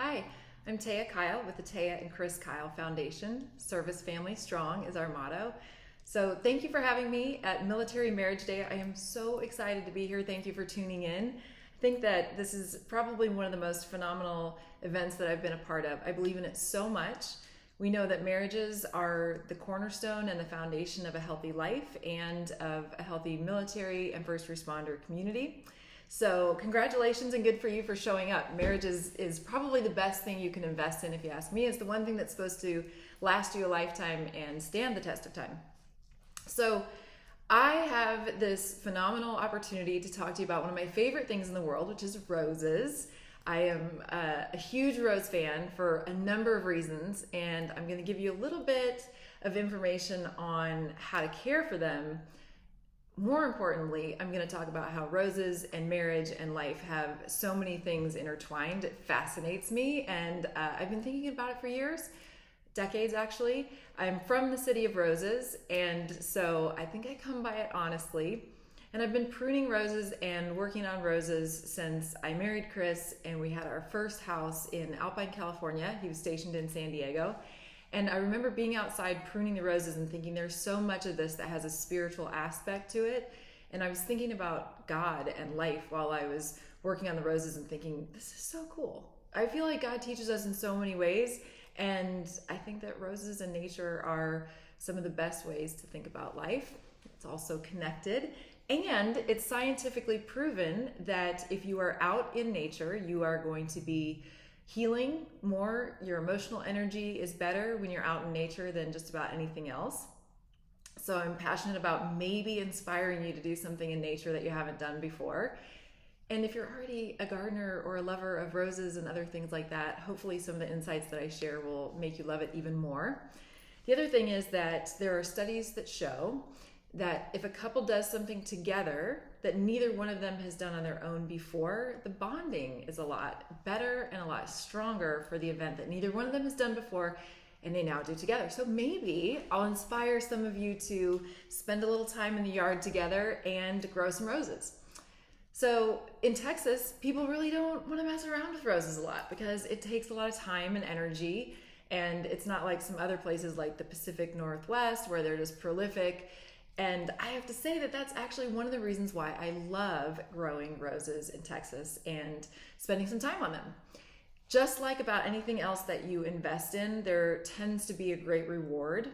Hi, I'm Taya Kyle with the Taya and Chris Kyle Foundation. Service Family Strong is our motto. So thank you for having me at Military Marriage Day. I am so excited to be here. Thank you for tuning in. I think that this is probably one of the most phenomenal events that I've been a part of. I believe in it so much. We know that marriages are the cornerstone and the foundation of a healthy life and of a healthy military and first responder community. So congratulations and good for you for showing up. Marriage is probably the best thing you can invest in, if you ask me. It's the one thing that's supposed to last you a lifetime and stand the test of time. So I have this phenomenal opportunity to talk to you about one of my favorite things in the world, which is roses. I am a huge rose fan for a number of reasons, and I'm going to give you a little bit of information on how to care for them. More importantly, I'm going to talk about how roses and marriage and life have so many things intertwined. It fascinates me, and I've been thinking about it for years, decades actually. I'm from the city of roses, and so I think I come by it honestly. And I've been pruning roses and working on roses since I married Chris, and we had our first house in Alpine, California. He was stationed in San Diego. And I remember being outside pruning the roses and thinking there's so much of this that has a spiritual aspect to it. And I was thinking about God and life while I was working on the roses and thinking, this is so cool. I feel like God teaches us in so many ways. And I think that roses and nature are some of the best ways to think about life. It's also connected. And it's scientifically proven that if you are out in nature, you are going to be healing more. Your emotional energy is better when you're out in nature than just about anything else. So I'm passionate about maybe inspiring you to do something in nature that you haven't done before. And if you're already a gardener or a lover of roses and other things like that, hopefully some of the insights that I share will make you love it even more. The other thing is that there are studies that show that if a couple does something together that neither one of them has done on their own before, the bonding is a lot better and a lot stronger for the event that neither one of them has done before and they now do together. So maybe I'll inspire some of you to spend a little time in the yard together and grow some roses. So in Texas, people really don't want to mess around with roses a lot because it takes a lot of time and energy, and it's not like some other places like the Pacific Northwest where they're just prolific. And I have to say that that's actually one of the reasons why I love growing roses in Texas and spending some time on them. Just like about anything else that you invest in, there tends to be a great reward.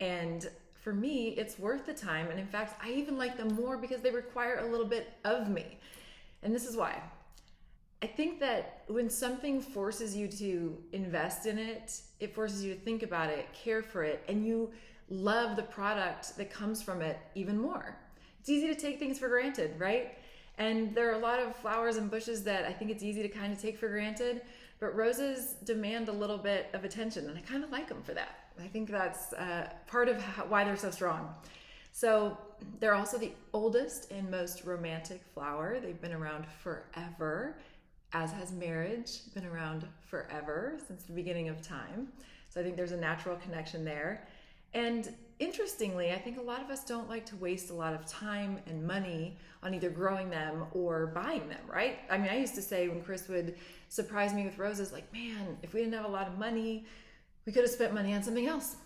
And for me, it's worth the time. And in fact, I even like them more because they require a little bit of me. And this is why. I think that when something forces you to invest in it, it forces you to think about it, care for it, and you love the product that comes from it even more. It's easy to take things for granted, right? And there are a lot of flowers and bushes that I think it's easy to kind of take for granted, but roses demand a little bit of attention, and I kind of like them for that. I think that's part of why they're so strong. So they're also the oldest and most romantic flower. They've been around forever, as has marriage been around forever since the beginning of time. So I think there's a natural connection there. And interestingly, I think a lot of us don't like to waste a lot of time and money on either growing them or buying them, right? I mean, I used to say when Chris would surprise me with roses, like, man, if we didn't have a lot of money, we could have spent money on something else.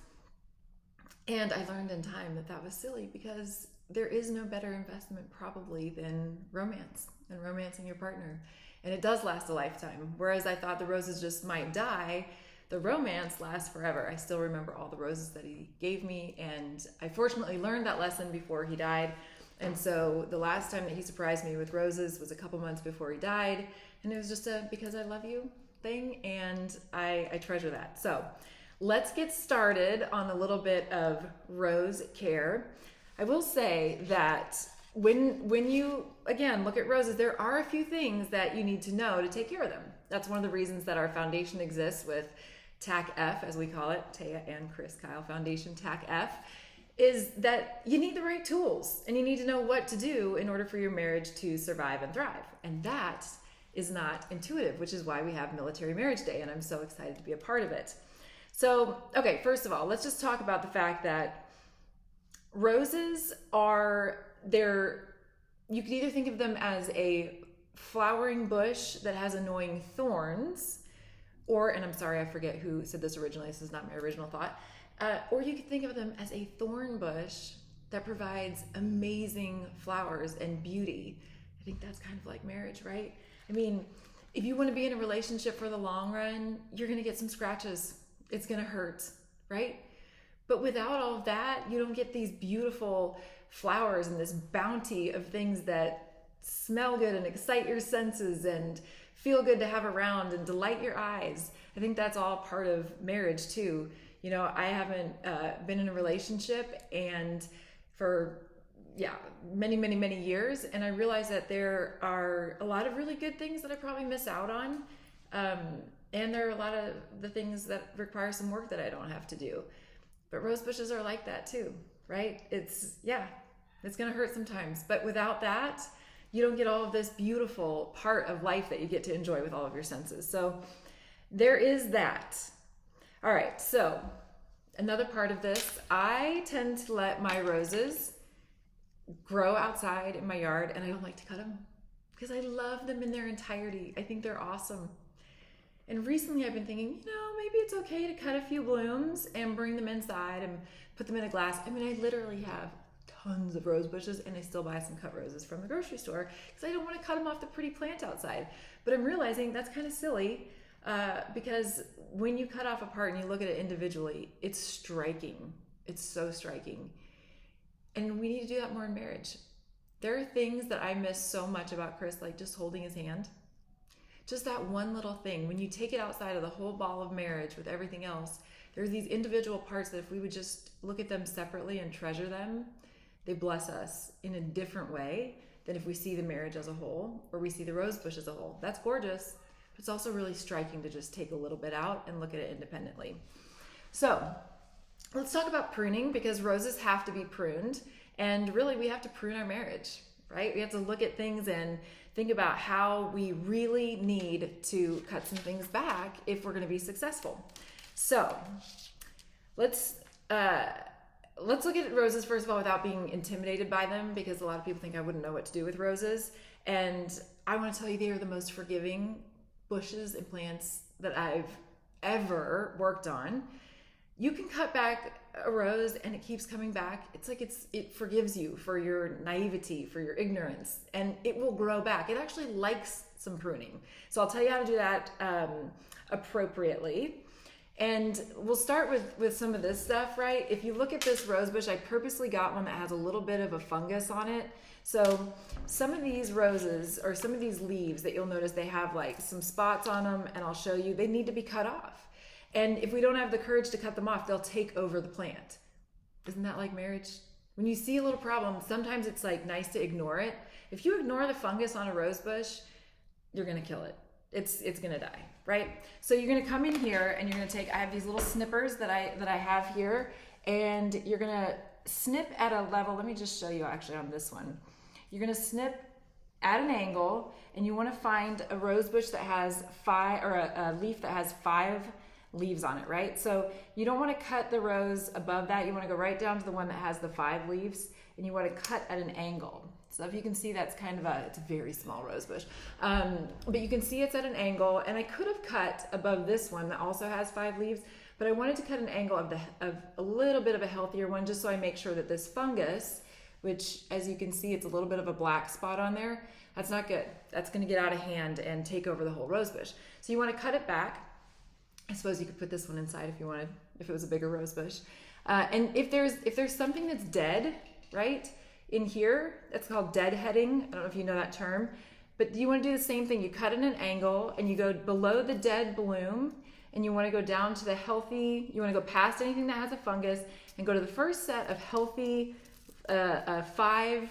And I learned in time that that was silly because there is no better investment probably than romance and romancing your partner. And it does last a lifetime. Whereas I thought the roses just might die, the romance lasts forever. I still remember all the roses that he gave me, and I fortunately learned that lesson before he died. And so the last time that he surprised me with roses was a couple months before he died, and it was just a because I love you thing, and I treasure that. So let's get started on a little bit of rose care. I will say that when you, again, look at roses, there are a few things that you need to know to take care of them. That's one of the reasons that our foundation exists with TAC F, as we call it, Taya and Chris Kyle Foundation, TAC F, is that you need the right tools and you need to know what to do in order for your marriage to survive and thrive. And that is not intuitive, which is why we have Military Marriage Day, and I'm so excited to be a part of it. So, okay, first of all, let's just talk about the fact that roses you could either think of them as a flowering bush that has annoying thorns, Or, and I'm sorry, I forget who said this originally, this is not my original thought, or you could think of them as a thorn bush that provides amazing flowers and beauty. I think that's kind of like marriage, right? I mean, if you want to be in a relationship for the long run, you're going to get some scratches. It's going to hurt, right? But without all of that, you don't get these beautiful flowers and this bounty of things that smell good and excite your senses and feel good to have around and delight your eyes. I think that's all part of marriage too. You know, I haven't been in a relationship and for many years, and I realized that there are a lot of really good things that I probably miss out on, and there are a lot of the things that require some work that I don't have to do. But rose bushes are like that too, right? It's gonna hurt sometimes, but without that, you don't get all of this beautiful part of life that you get to enjoy with all of your senses. So there is that. All right, so another part of this, I tend to let my roses grow outside in my yard, and I don't like to cut them because I love them in their entirety. I think they're awesome. And recently I've been thinking, maybe it's okay to cut a few blooms and bring them inside and put them in a glass. I mean, I literally have tons of rose bushes, and I still buy some cut roses from the grocery store because I don't want to cut them off the pretty plant outside. But I'm realizing that's kind of silly because when you cut off a part and you look at it individually, it's striking. It's so striking. And we need to do that more in marriage. There are things that I miss so much about Chris, like just holding his hand. Just that one little thing. When you take it outside of the whole ball of marriage with everything else, there's these individual parts that if we would just look at them separately and treasure them, they bless us in a different way than if we see the marriage as a whole or we see the rose bush as a whole. That's gorgeous, but it's also really striking to just take a little bit out and look at it independently. So let's talk about pruning, because roses have to be pruned, and really we have to prune our marriage, right? We have to look at things and think about how we really need to cut some things back if we're going to be successful. So let's look at roses first of all without being intimidated by them, because a lot of people think I wouldn't know what to do with roses. And I want to tell you, they are the most forgiving bushes and plants that I've ever worked on. You can cut back a rose and it keeps coming back. It's like it forgives you for your naivety, for your ignorance, and it will grow back. It actually likes some pruning. So I'll tell you how to do that appropriately. And we'll start with some of this stuff, right? If you look at this rose bush, I purposely got one that has a little bit of a fungus on it. So some of these roses, or some of these leaves that you'll notice, they have like some spots on them, and I'll show you, they need to be cut off. And if we don't have the courage to cut them off, they'll take over the plant. Isn't that like marriage? When you see a little problem, sometimes it's like nice to ignore it. If you ignore the fungus on a rose bush, you're gonna kill it. It's gonna die, right? So you're gonna come in here and you're gonna take, I have these little snippers that I have here, and you're gonna snip at a level. Let me just show you actually on this one. You're gonna snip at an angle, and you wanna find a rose bush that has a leaf that has 5 leaves on it, right? So you don't want to cut the rose above that. You want to go right down to the one that has the 5 leaves, and you want to cut at an angle. So if you can see, that's kind of it's a very small rose bush. But you can see it's at an angle, and I could have cut above this one that also has 5 leaves, but I wanted to cut an angle of a little bit of a healthier one, just so I make sure that this fungus, which as you can see, it's a little bit of a black spot on there, that's not good. That's going to get out of hand and take over the whole rose bush. So you want to cut it back. I suppose you could put this one inside if you wanted, if it was a bigger rose bush. And if there's something that's dead, right, in here, it's called deadheading. I don't know if you know that term, but you want to do the same thing. You cut at an angle, and you go below the dead bloom, and you want to go down to the healthy, you want to go past anything that has a fungus and go to the first set of healthy 5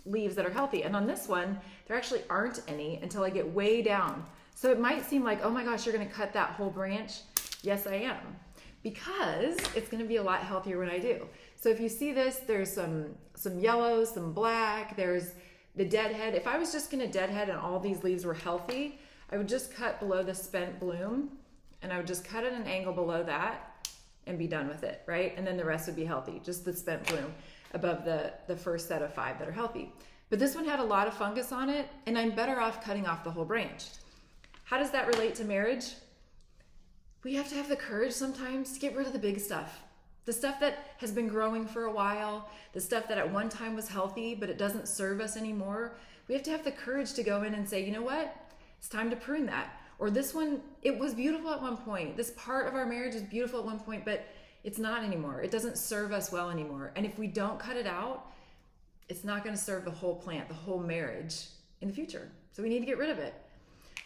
leaves that are healthy. And on this one, there actually aren't any until I get way down. So it might seem like, oh my gosh, you're gonna cut that whole branch. Yes, I am, because it's gonna be a lot healthier when I do. So if you see this, there's some yellow, some black, there's the deadhead. If I was just gonna deadhead and all these leaves were healthy, I would just cut below the spent bloom, and I would just cut at an angle below that and be done with it, right? And then the rest would be healthy, just the spent bloom above the first set of 5 that are healthy. But this one had a lot of fungus on it, and I'm better off cutting off the whole branch. How does that relate to marriage? we have to have the courage sometimes to get rid of the big stuff. The stuff that has been growing for a while, the stuff that at one time was healthy, but it doesn't serve us anymore. We have to have the courage to go in and say, you know what? It's time to prune that. Or this one, it was beautiful at one point. This part of our marriage is beautiful at one point, but it's not anymore. It doesn't serve us well anymore. And if we don't cut it out, it's not going to serve the whole plant, the whole marriage in the future. So we need to get rid of it.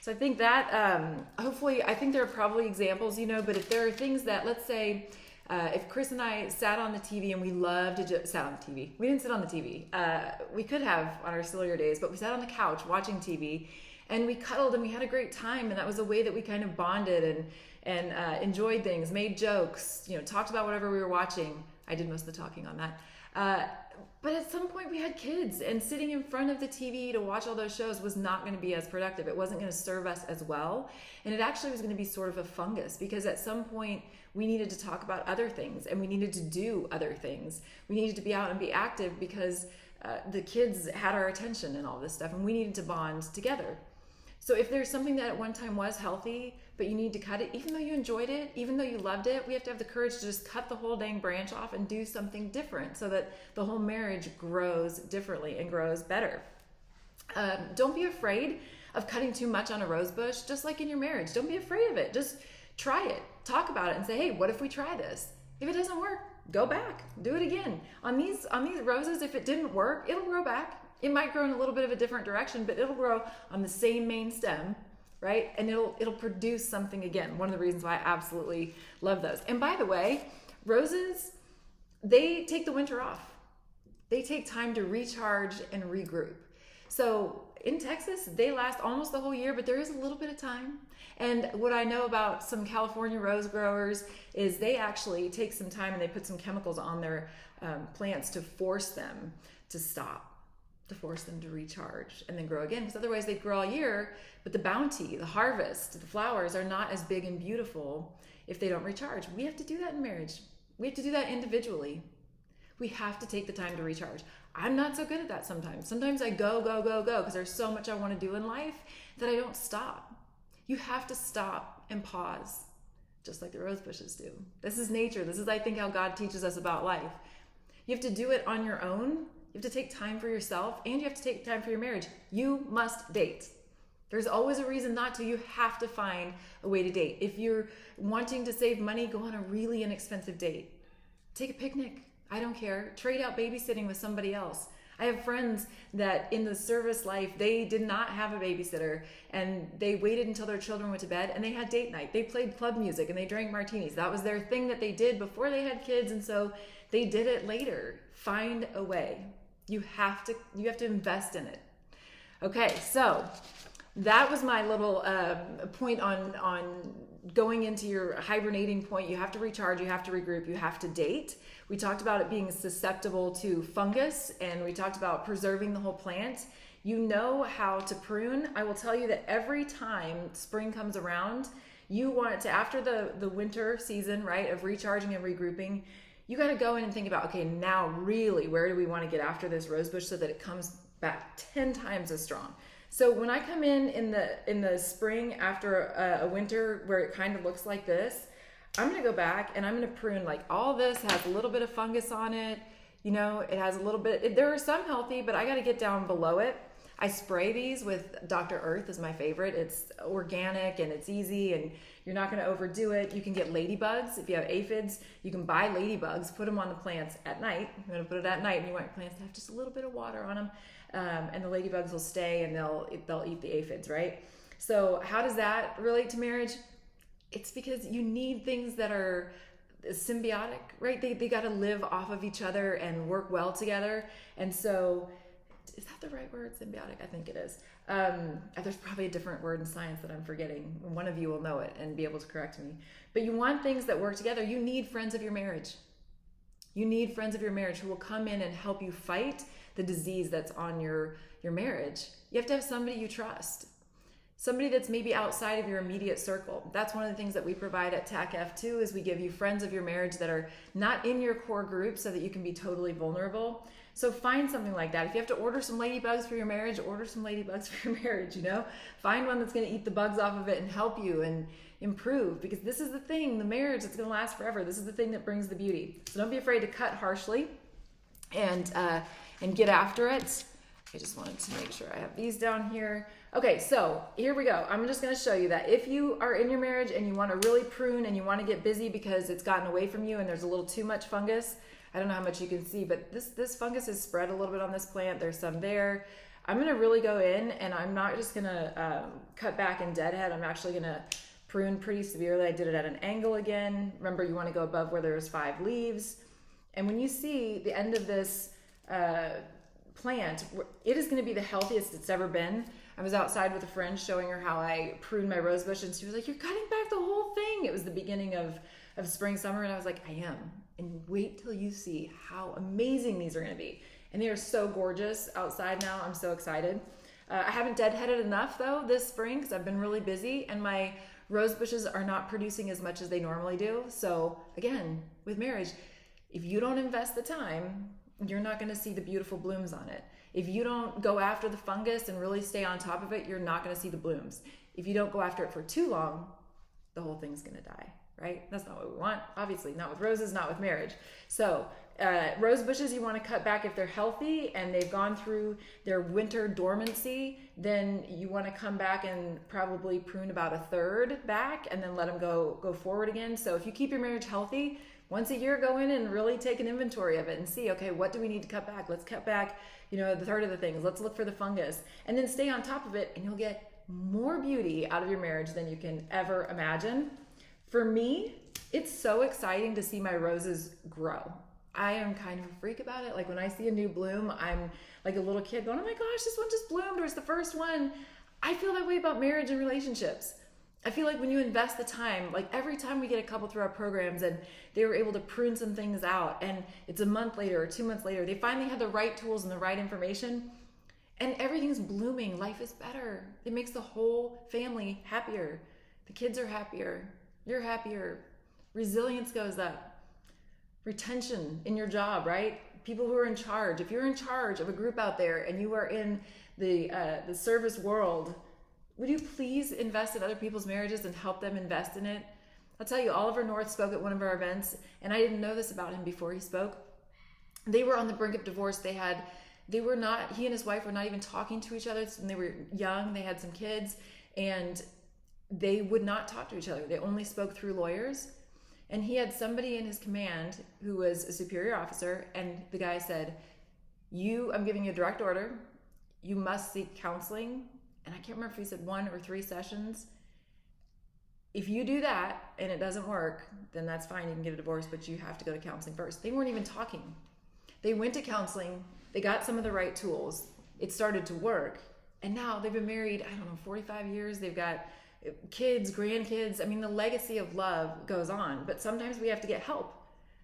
So I think that, hopefully, I think there are probably examples, but if there are things that, let's say, if Chris and I sat on the TV and we loved to sat on the TV. We didn't sit on the TV. We could have on our sillier days, but we sat on the couch watching TV and we cuddled and we had a great time. And that was a way that we kind of bonded and enjoyed things, made jokes, talked about whatever we were watching. I did most of the talking on that. But at some point we had kids, and sitting in front of the TV to watch all those shows was not going to be as productive. It wasn't going to serve us as well. And it actually was going to be sort of a fungus, because at some point we needed to talk about other things and we needed to do other things. We needed to be out and be active because the kids had our attention and all this stuff, and we needed to bond together. So if there's something that at one time was healthy, but you need to cut it, even though you enjoyed it, even though you loved it, we have to have the courage to just cut the whole dang branch off and do something different so that the whole marriage grows differently and grows better. Don't be afraid of cutting too much on a rose bush, just like in your marriage. Don't be afraid of it. Just try it. Talk about it and say, hey, what if we try this? If it doesn't work, go back, do it again. On these roses, if it didn't work, it'll grow back. It might grow in a little bit of a different direction, but it'll grow on the same main stem, right? And it'll produce something again. One of the reasons why I absolutely love those. And by the way, roses, they take the winter off. They take time to recharge and regroup. So in Texas, they last almost the whole year, but there is a little bit of time. And what I know about some California rose growers is they actually take some time and they put some chemicals on their plants to force them to stop, to force them to recharge and then grow again, because otherwise they grow all year, but the bounty, the harvest, the flowers are not as big and beautiful if they don't recharge. We have to do that in marriage. We have to do that individually. We have to take the time to recharge. I'm not so good at that sometimes. Sometimes I go, because there's so much I want to do in life that I don't stop. You have to stop and pause, just like the rose bushes do. This is nature. This is, I think, how God teaches us about life. You have to do it on your own. You have to take time for yourself, and you have to take time for your marriage. You must date. There's always a reason not to. You have to find a way to date. If you're wanting to save money, go on a really inexpensive date. Take a picnic. I don't care. Trade out babysitting with somebody else. I have friends that in the service life, they did not have a babysitter, and they waited until their children went to bed and they had date night. They played club music and they drank martinis. That was their thing that they did before they had kids, and so they did it later. Find a way. You have to invest in it. Okay, so that was my little point on going into your hibernating point. You have to recharge, you have to regroup, you have to date. We talked about it being susceptible to fungus, and we talked about preserving the whole plant. You know how to prune. I will tell you that every time spring comes around, you want it to, after the winter season, right, of recharging and regrouping, you got to go in and think about, okay, now really, where do we want to get after this rose bush so that it comes back 10 times as strong? So when I come in the spring after a winter where it kind of looks like this, I'm going to go back and I'm going to prune. Like, all this has a little bit of fungus on it. It has a little bit, there are some healthy, but I got to get down below it. I spray these with Dr. Earth is my favorite. It's organic and it's easy, and you're not going to overdo it. You can get ladybugs. If you have aphids, you can buy ladybugs, put them on the plants at night. You're going to put it at night, and you want your plants to have just a little bit of water on them, and the ladybugs will stay and they'll eat the aphids, right? So how does that relate to marriage? It's because you need things that are symbiotic, right? They got to live off of each other and work well together. And so, is that the right word? Symbiotic? I think it is. There's probably a different word in science that I'm forgetting. One of you will know it and be able to correct me. But you want things that work together. You need friends of your marriage. You need friends of your marriage who will come in and help you fight the disease that's on your marriage. You have to have somebody you trust. Somebody that's maybe outside of your immediate circle. That's one of the things that we provide at TACF too, is we give you friends of your marriage that are not in your core group so that you can be totally vulnerable. So find something like that. If you have to order some ladybugs for your marriage, order some ladybugs for your marriage, Find one that's going to eat the bugs off of it and help you and improve, because this is the thing, the marriage that's going to last forever. This is the thing that brings the beauty. So don't be afraid to cut harshly and get after it. I just wanted to make sure I have these down here. Okay, so here we go. I'm just going to show you that if you are in your marriage and you want to really prune and you want to get busy because it's gotten away from you and there's a little too much fungus, I don't know how much you can see, but this fungus is spread a little bit on this plant. There's some there. I'm going to really go in, and I'm not just going to cut back and deadhead. I'm actually going to prune pretty severely. I did it at an angle again. Remember, you want to go above where there's 5 leaves. And when you see the end of this plant, it is going to be the healthiest it's ever been. I was outside with a friend showing her how I pruned my rose bush, and she was like, "You're cutting back the whole thing." It was the beginning of spring, summer, and I was like, "I am." And wait till you see how amazing these are going to be. And they are so gorgeous outside now. I'm so excited. I haven't deadheaded enough though this spring because I've been really busy, and my rose bushes are not producing as much as they normally do. So again, with marriage, if you don't invest the time, you're not going to see the beautiful blooms on it. If you don't go after the fungus and really stay on top of it, you're not going to see the blooms. If you don't go after it for too long, the whole thing's going to die, right? That's not what we want. Obviously, not with roses, not with marriage. So rose bushes you want to cut back if they're healthy and they've gone through their winter dormancy. Then you want to come back and probably prune about 1/3 back and then let them go forward again. So if you keep your marriage healthy, once a year, go in and really take an inventory of it and see, okay, what do we need to cut back? Let's cut back, the 1/3 of the things. Let's look for the fungus, and then stay on top of it, and you'll get more beauty out of your marriage than you can ever imagine. For me, it's so exciting to see my roses grow. I am kind of a freak about it. Like when I see a new bloom, I'm like a little kid going, "Oh my gosh, this one just bloomed," or it's the first one. I feel that way about marriage and relationships. I feel like when you invest the time, like every time we get a couple through our programs and they were able to prune some things out, and it's a month later or 2 months later, they finally had the right tools and the right information, and everything's blooming. Life is better. It makes the whole family happier. The kids are happier. You're happier. Resilience goes up. Retention in your job, right? People who are in charge. If you're in charge of a group out there and you are in the service world, would you please invest in other people's marriages and help them invest in it? I'll tell you, Oliver North spoke at one of our events, and I didn't know this about him before he spoke. They were on the brink of divorce. He and his wife were not even talking to each other when they were young. They had some kids, and they would not talk to each other. They only spoke through lawyers. And he had somebody in his command who was a superior officer, and the guy said, I'm giving you a direct order. You must seek counseling. And I can't remember if he said 1 or 3 sessions. If you do that and it doesn't work, then that's fine. You can get a divorce, but you have to go to counseling first. They weren't even talking. They went to counseling. They got some of the right tools. It started to work. And now they've been married, 45 years. They've got kids, grandkids. I mean, the legacy of love goes on, but sometimes we have to get help.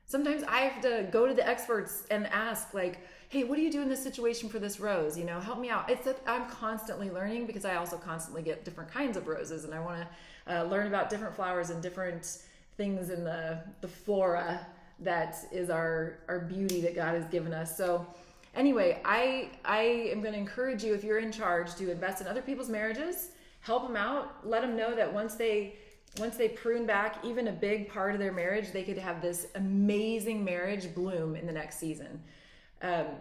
Sometimes I have to go to the experts and ask, like, "Hey, what do you do in this situation for this rose? Help me out." I'm constantly learning because I also constantly get different kinds of roses, and I want to learn about different flowers and different things in the flora that is our beauty that God has given us. So anyway, I am going to encourage you, if you're in charge, to invest in other people's marriages, help them out, let them know that once they prune back even a big part of their marriage, they could have this amazing marriage bloom in the next season.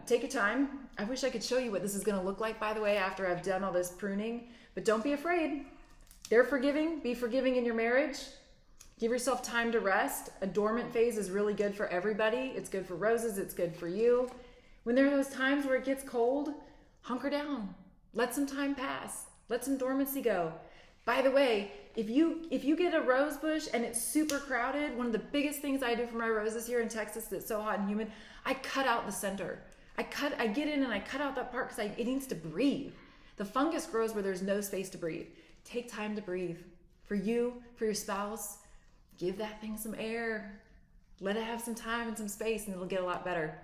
Take your time. I wish I could show you what this is going to look like, by the way, after I've done all this pruning, but don't be afraid. They're forgiving. Be forgiving in your marriage. Give yourself time to rest. A dormant phase is really good for everybody. It's good for roses. It's good for you. When there are those times where it gets cold, hunker down. Let some time pass. Let some dormancy go. By the way, if you get a rose bush and it's super crowded, one of the biggest things I do for my roses here in Texas that's so hot and humid, I cut out the center. I get in and I cut out that part because it needs to breathe. The fungus grows where there's no space to breathe. Take time to breathe. For you, for your spouse, give that thing some air. Let it have some time and some space, and it'll get a lot better.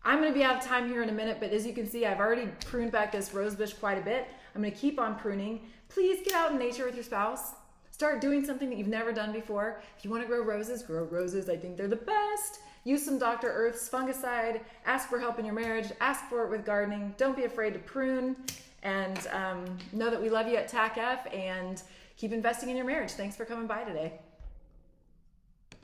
I'm going to be out of time here in a minute, but as you can see, I've already pruned back this rose bush quite a bit. I'm going to keep on pruning. Please get out in nature with your spouse. Start doing something that you've never done before. If you want to grow roses, grow roses. I think they're the best. Use some Dr. Earth's fungicide. Ask for help in your marriage. Ask for it with gardening. Don't be afraid to prune. And know that we love you at TACF, and keep investing in your marriage. Thanks for coming by today.